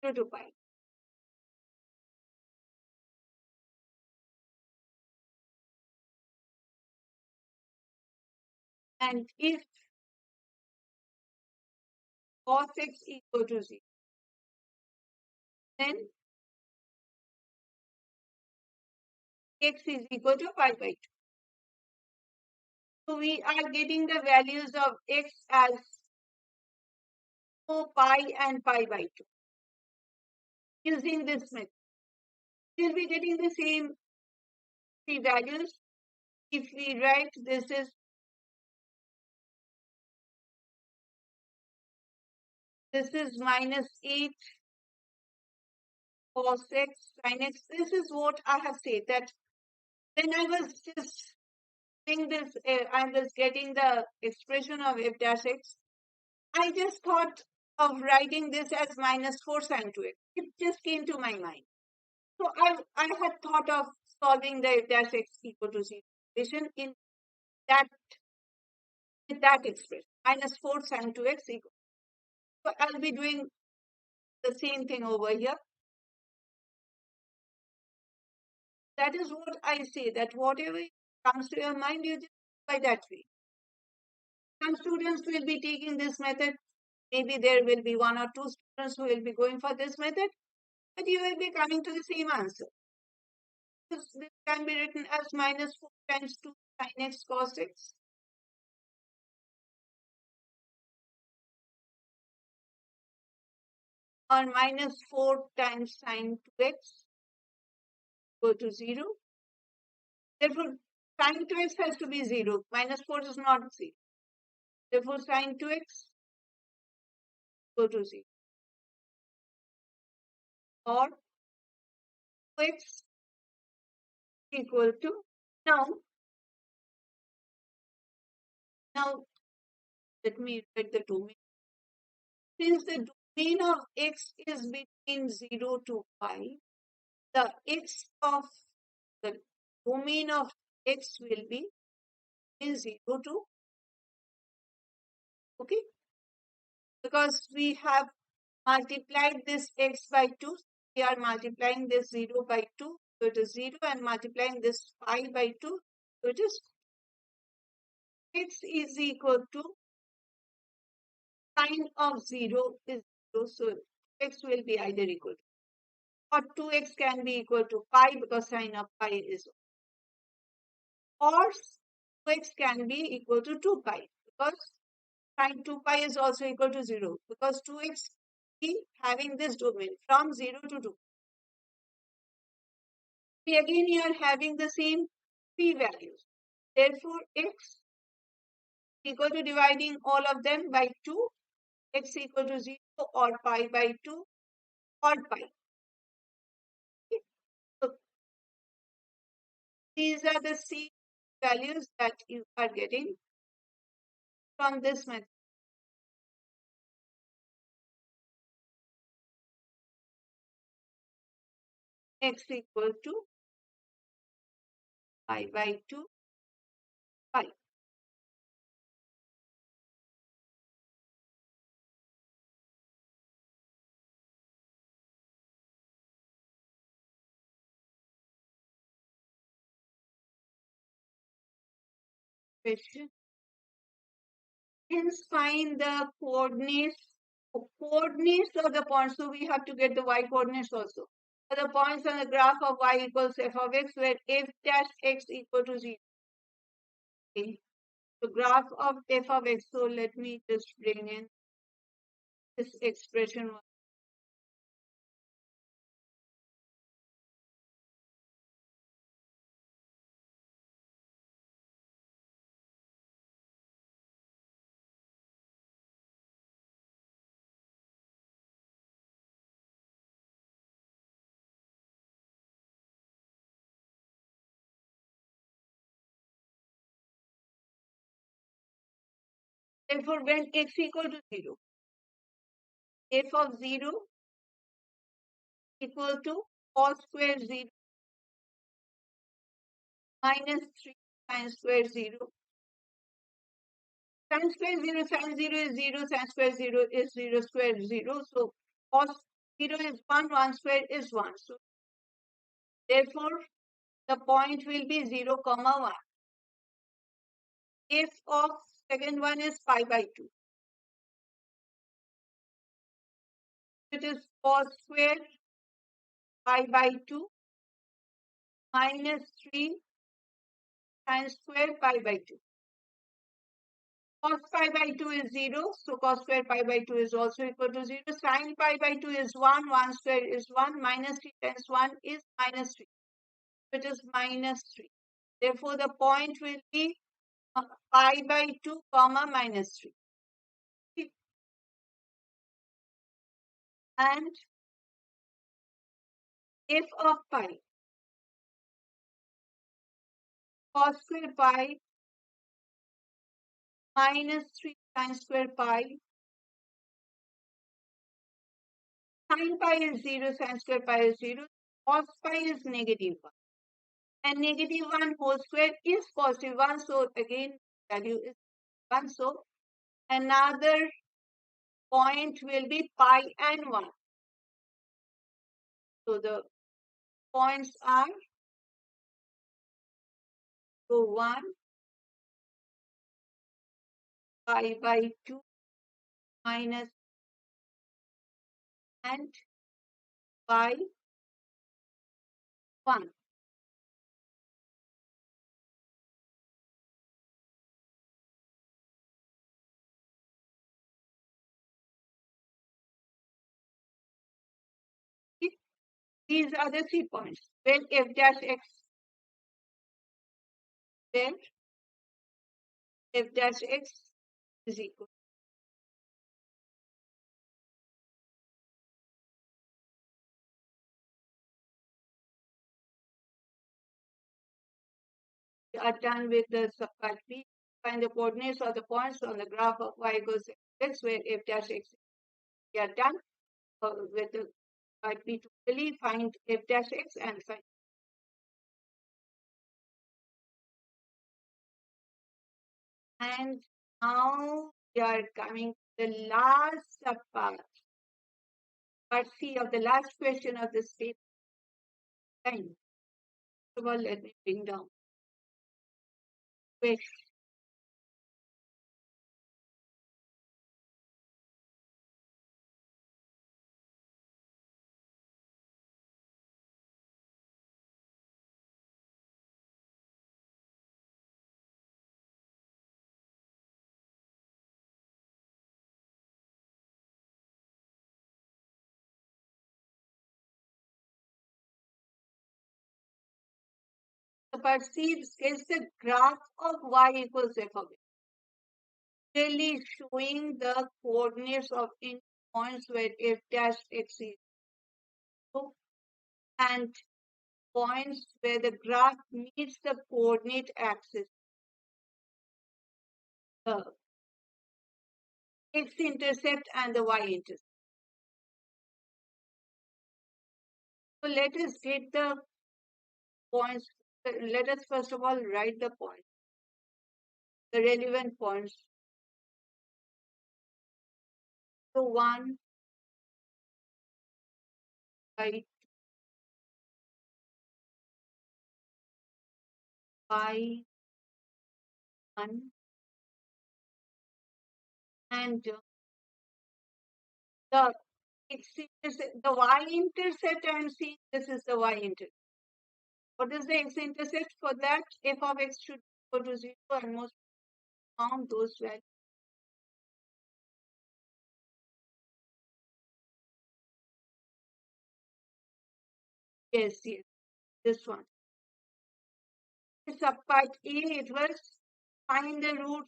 0 to pi. And if cos x equal to 0. Then x is equal to pi by 2. So we are getting the values of x as 4 pi and pi by 2. Using this method, we'll be getting the same three values. If we write this is minus 8 cos x sin x. This is what I have said, that when I was just doing this, I was getting the expression of f dash x. I just thought of writing this as minus 4 sin 2x. It just came to my mind. So I had thought of solving the f dash x equal to 0 equation in that expression, minus 4 sin 2x equal. So I'll be doing the same thing over here. That is what I say, that whatever comes to your mind, you just by that way. Some students will be taking this method. Maybe there will be 1 or 2 students who will be going for this method, but you will be coming to the same answer. This can be written as minus 4 times 2 sin x cos x. Or minus 4 times sin 2x equal to 0. Therefore, sin 2x has to be 0. Minus 4 is not 0. Therefore, sin 2x equal to 0. Or 2x equal to, now let me write the domain. Since the domain of x is between 0 to pi, the x of the domain of x will be in 0 to, okay? Because we have multiplied this x by 2, we are multiplying this 0 by 2, so it is 0, and multiplying this pi by 2, so it is x is equal to sine of 0 is 0, so x will be either equal to, or 2x can be equal to pi because sine of pi is, or 2x can be equal to 2 pi because sine 2 pi is also equal to 0, because 2x is having this domain from 0 to 2. We again here having the same three values. Therefore, x equal to dividing all of them by 2, x equal to 0 or pi by 2 or pi. Okay. So, these are the same values that you are getting from this method. X equal to pi by 2 pi. Question. Hence find the coordinates of the points. So we have to get the y coordinates also. The points on the graph of y equals f of x, where f dash x equal to 0. Okay. The graph of f of x. So let me just bring in this expression. Therefore, when x equal to 0, f of 0 equal to cos square 0 minus 3 sin square 0. Sin square 0, sin 0 is 0, sin square 0 is 0 square 0. So cos 0 is 1, 1 square is 1. So therefore, the point will be 0, comma 1. F of second one is pi by 2. It is cos square pi by 2 minus 3 sin square pi by 2. Cos pi by 2 is 0, so cos square pi by 2 is also equal to 0. Sin pi by 2 is 1, 1 square is 1, minus 3 times 1 is minus 3. It is minus 3. Therefore, the point will be pi by 2 comma minus 3. And f of pi, cos square pi minus 3 sin square pi. Sin pi is 0, sin square pi is 0. Cos pi is negative 1. And negative 1 whole square is positive 1. So again, value is 1. So another point will be pi and 1. So the points are 1, pi by 2 minus and pi 1. These are the 3 points. When f dash x, then f dash x is equal. We are done with the subpart B. Find the coordinates of the points on the graph of y equals x, where f dash x. We are done with the part B. Totally find f dash x and find. And now we are coming to the last subpart. Part C of the last question of this paper. First of all, let me bring down question. So part C is the graph of y equals f of x. Really showing the coordinates of any points where f dash x is 0 and points where the graph meets the coordinate axis. The x-intercept and the y-intercept. So let us get the points. Let us first of all write the points, the relevant points. So 1 by pi 1 and the x-intercept, the y-intercept I am seeing, this is the y-intercept. What is the x-intercept? For that, f of x should go to 0 and most found those values. Yes, this one. Subpart A, it was find the root.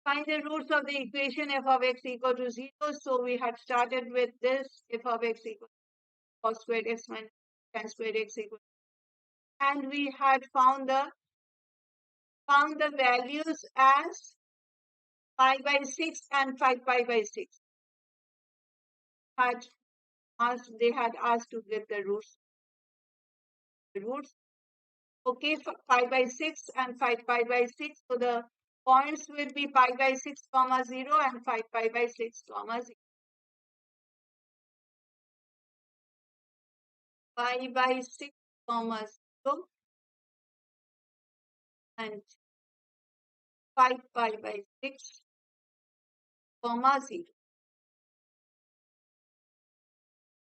Find the roots of the equation f of x equal to 0. So we had started with this f of x equal to cos squared x minus tan squared x equal to, and we had found the values as pi by 6 and 5 pi by 6. They had asked to get the roots. Okay, for pi by 6 and 5 pi by 6. So the points will be pi by 6 comma 0 and 5 pi by 6 comma 0. Pi by 6 comma 0 and 5 pi by 6 comma 0.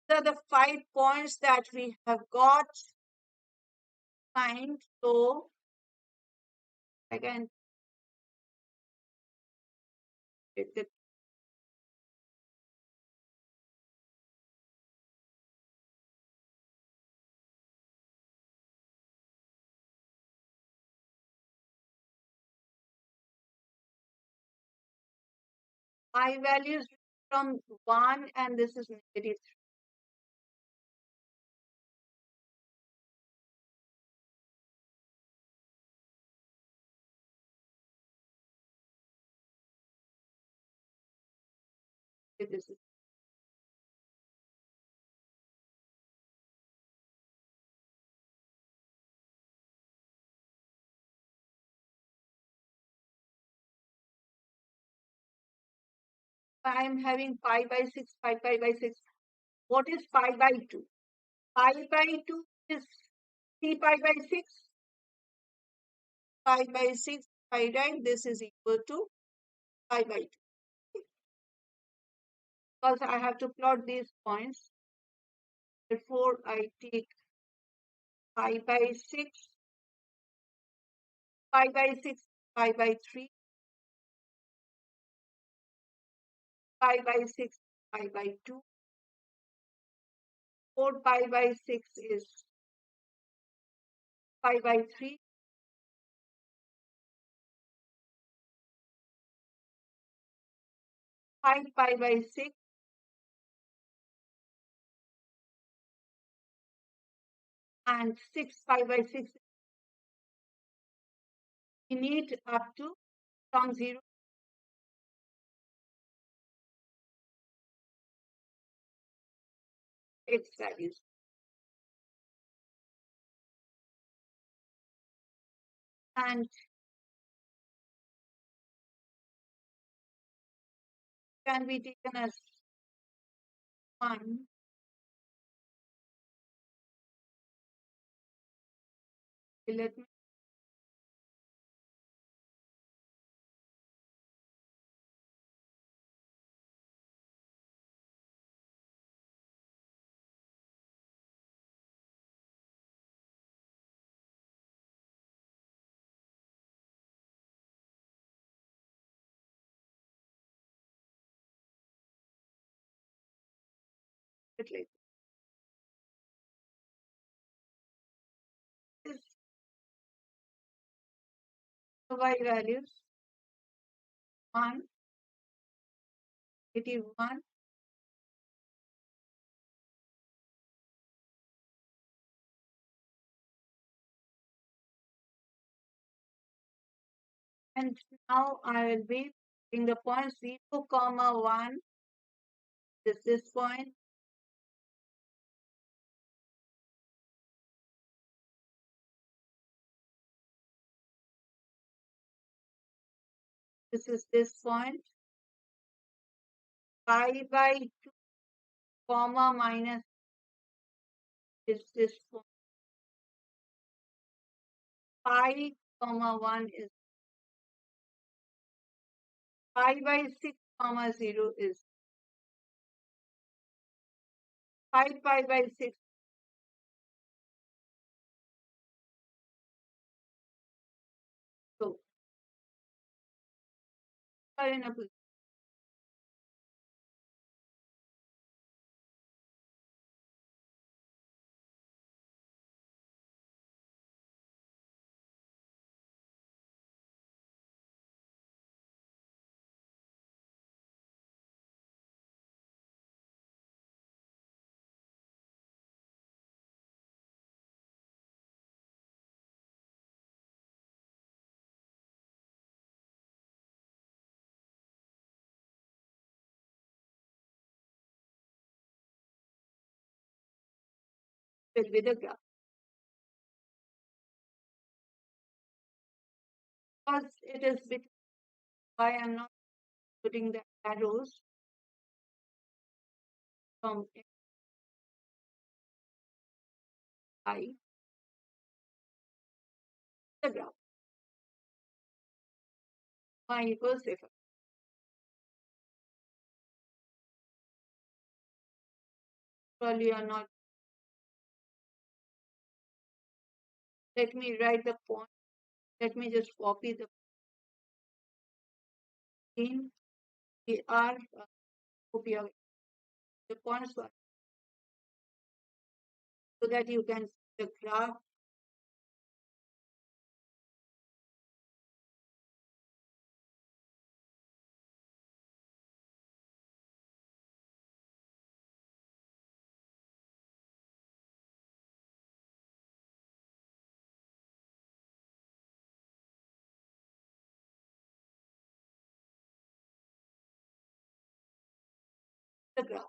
These are the 5 points that we have got signed. So again, the I values from 1 and this is negative 3. This is I am having pi by 6, pi by 6. What is pi by 2? Pi by 2 is 3 pi by 6. Pi by 6, pi right, this is equal to pi by 2. Because I have to plot these points. Therefore, I take pi by 6, pi by 6, pi by 3, pi by 6, pi by 2. 4 pi by 6 is pi by 3. 5 pi by 6 and 6 pi by 6. We need up to from 0 its values. And can be taken as 1. Let me put it like this. The y values 1, negative 1, and now I will be in the point 0, comma 1. This point. This is this point. Pi by 2, comma minus is this point. Pi, comma 1 is pi by 6, comma 0 is 5 pi by 6. So, are in a position. Will be the graph. Because it is bit why I'm not putting the arrows from I the graph. Y equals 0. Probably are not. Let me write the point. Let me just copy the screen. We are copy the points so that you can see the graph. The graph.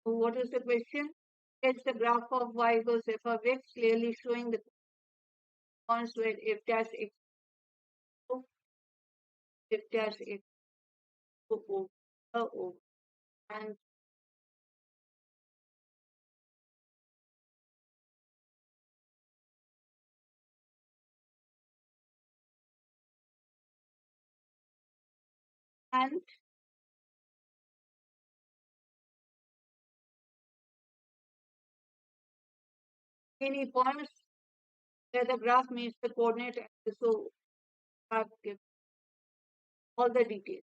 So what is the question? It's the graph of y equals f of x, clearly showing the points where f dash x, f dash x over and and any points where the graph meets the coordinate axis. So I give all the details.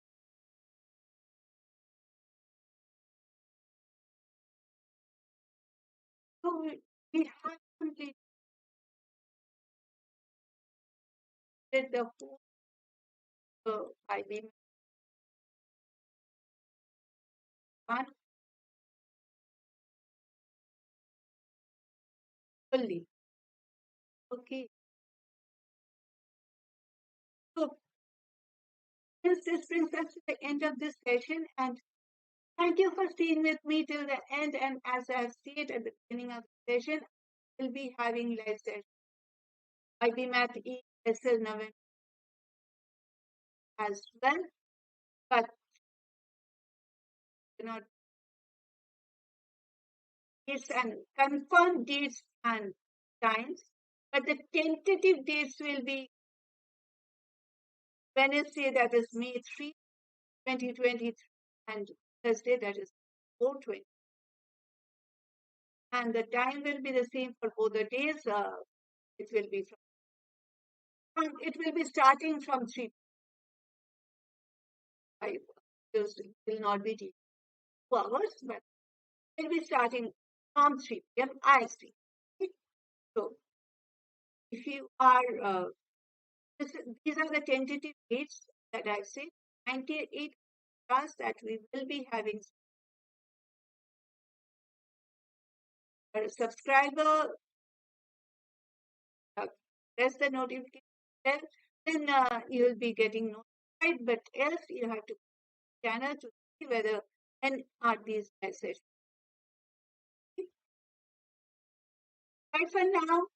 So we have completed the whole IB part fully. Okay. So this brings us to the end of this session, and thank you for staying with me till the end. And as I have stated at the beginning of the session, we'll be having live session. IB Math ESL November as well, but not dates and confirmed dates and times. But the tentative dates will be Wednesday, that is May 3, 2023, and Thursday, that is 4/20. And the time will be the same for both the days. It will be it will be starting from 3 5. It will not be 2 hours, but it will be starting from 3 p.m. IST. So if you are, these are the tentative dates that I've said. 98 class that we will be having a subscriber, press the notification bell, then you will be getting notified. But else you have to channel to see whether when are these messages. Bye for now.